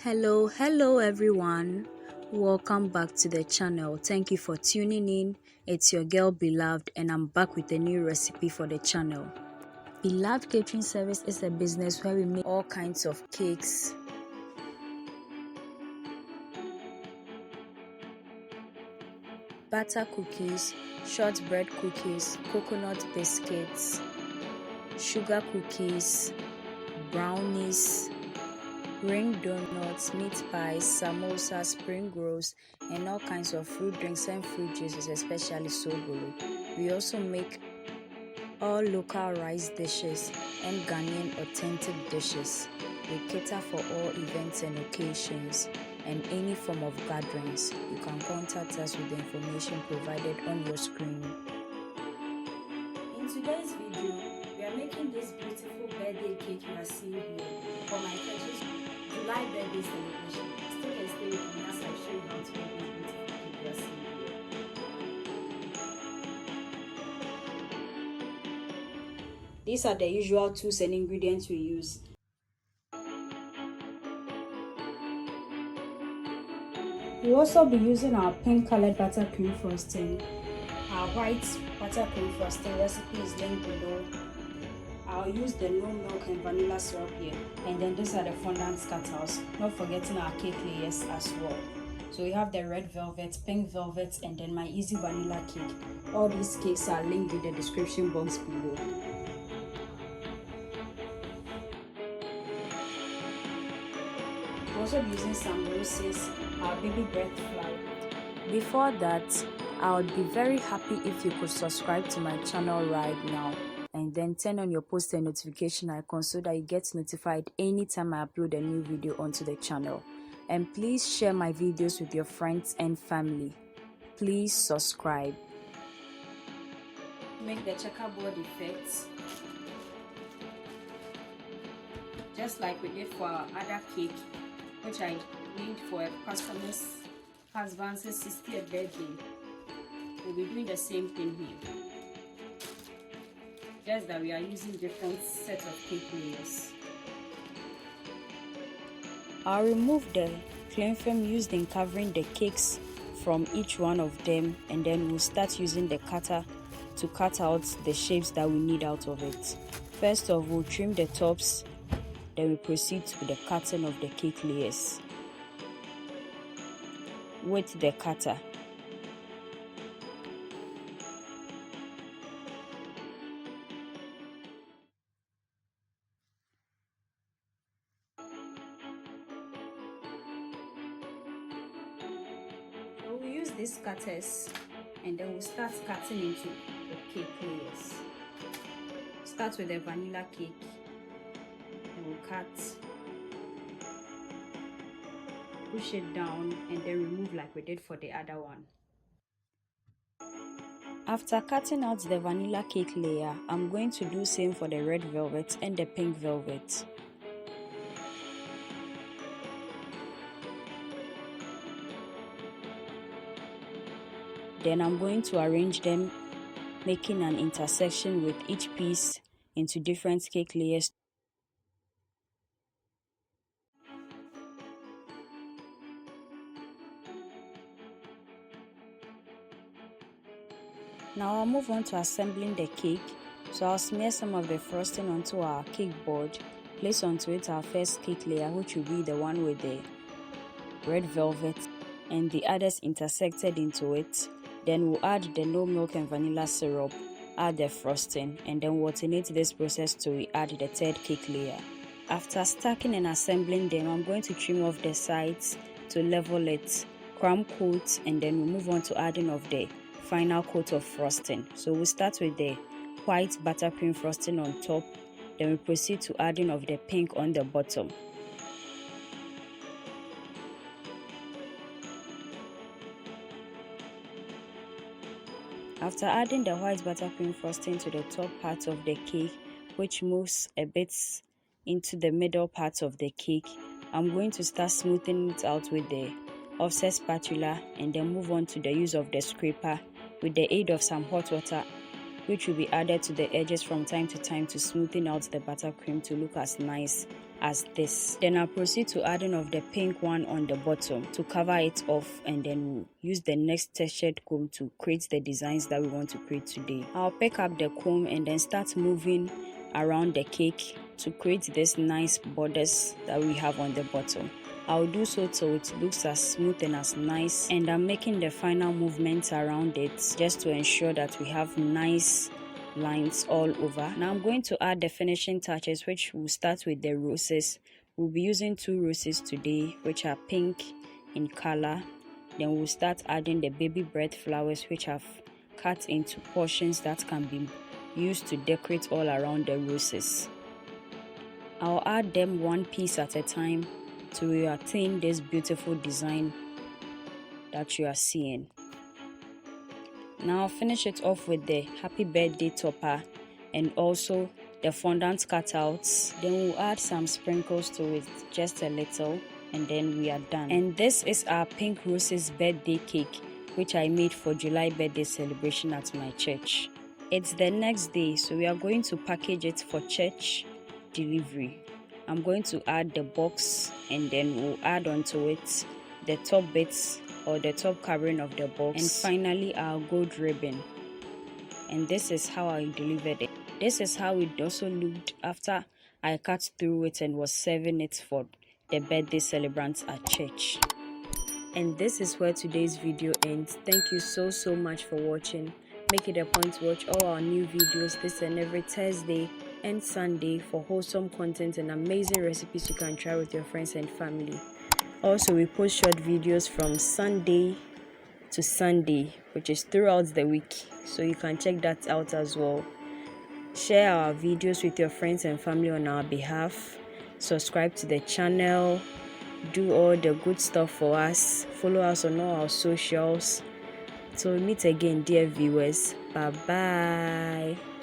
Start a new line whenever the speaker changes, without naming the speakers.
Hello everyone. Welcome back to the channel. Thank you for tuning in. It's your girl Beloved and I'm back with a new recipe for the channel. Beloved Catering Service is a business where we make all kinds of cakes, butter cookies, shortbread cookies, coconut biscuits, sugar cookies, brownies, ring donuts, meat pies, samosas, spring rolls, and all kinds of fruit drinks and fruit juices, especially sobolo. We also make all local rice dishes and Ghanaian authentic dishes. We cater for all events and occasions and any form of gatherings. You can contact us with the information provided on your screen. In today's video, we are making this beautiful birthday cake you are seeing here for my church's July birthday celebration. Still can stay with me as I show you how to make this beautiful cake you are seeing here. These are the usual tools and ingredients we use. We'll also be using our pink colored buttercream frosting. Our white buttercream frosting recipe is linked below. I'll use the no milk and vanilla syrup here, and then these are the fondant scatters, not forgetting our cake layers as well. So we have the red velvet, pink velvet, and then my easy vanilla cake. All these cakes are linked in the description box below. We'll also be using some roses, our baby breath flour. Before that, I would be very happy if you could subscribe to my channel right now and then turn on your post and notification icon so that you get notified anytime I upload a new video onto the channel. And please share my videos with your friends and family. Please subscribe. Make the checkerboard effects just like we did for our other cake, which I made for a customer's husband's 60th birthday. We'll be doing the same thing here, just that we are using different sets of cake layers. I'll remove the cling film used in covering the cakes from each one of them, and then we'll start using the cutter to cut out the shapes that we need out of it. First off, we'll trim the tops, then we proceed with the cutting of the cake layers with the cutter. So we use these cutters and then we'll start cutting into the cake layers. Start with the vanilla cake and we'll cut, push it down, and then remove like we did for the other one. After cutting out the vanilla cake layer, I'm going to do same for the red velvet and the pink velvet. Then I'm going to arrange them, making an intersection with each piece into different cake layers. Now I'll move on to assembling the cake. So I'll smear some of the frosting onto our cake board, place onto it our first cake layer, which will be the one with the red velvet, and the others intersected into it. Then we'll add the no milk and vanilla syrup, add the frosting, and then we'll alternate this process till we add the third cake layer. After stacking and assembling them, I'm going to trim off the sides to level it, crumb coat, and then we'll move on to adding of the final coat of frosting. So we start with the white buttercream frosting on top, then we proceed to adding of the pink on the bottom. After adding the white buttercream frosting to the top part of the cake, which moves a bit into the middle part of the cake, I'm going to start smoothing it out with the offset spatula and then move on to the use of the scraper with the aid of some hot water, which will be added to the edges from time to time to smoothen out the buttercream to look as nice as this. Then I'll proceed to adding of the pink one on the bottom to cover it off, and then we'll use the next textured comb to create the designs that we want to create today. I'll pick up the comb and then start moving around the cake to create this nice borders that we have on the bottom. I'll do so till it looks as smooth and as nice, and I'm making the final movements around it just to ensure that we have nice lines all over. Now I'm going to add the finishing touches, which will start with the roses. We'll be using 2 roses today, which are pink in color. Then we'll start adding the baby breath flowers, which I've cut into portions that can be used to decorate all around the roses. I'll add them one piece at a time to attain this beautiful design that you are seeing. Now I'll finish it off with the happy birthday topper and also the fondant cutouts. Then we'll add some sprinkles to it, just a little, and then we are done. And this is our pink roses birthday cake, which I made for July birthday celebration at my church. It's the next day, so we are going to package it for church delivery. I'm going to add the box, and then we'll add onto it the top bits or the top covering of the box, and finally our gold ribbon. And this is how I delivered it. This is how it also looked after I cut through it and was serving it for the birthday celebrants at church. And this is where today's video ends. Thank you so much for watching. Make it a point to watch all our new videos this and every Thursday and Sunday for wholesome content and amazing recipes you can try with your friends and family. Also, we post short videos from Sunday to Sunday, which is throughout the week, so you can check that out as well. Share our videos with your friends and family on our behalf. Subscribe to the channel. Do all the good stuff for us. Follow us on all our socials. So we meet again, dear viewers. Bye bye.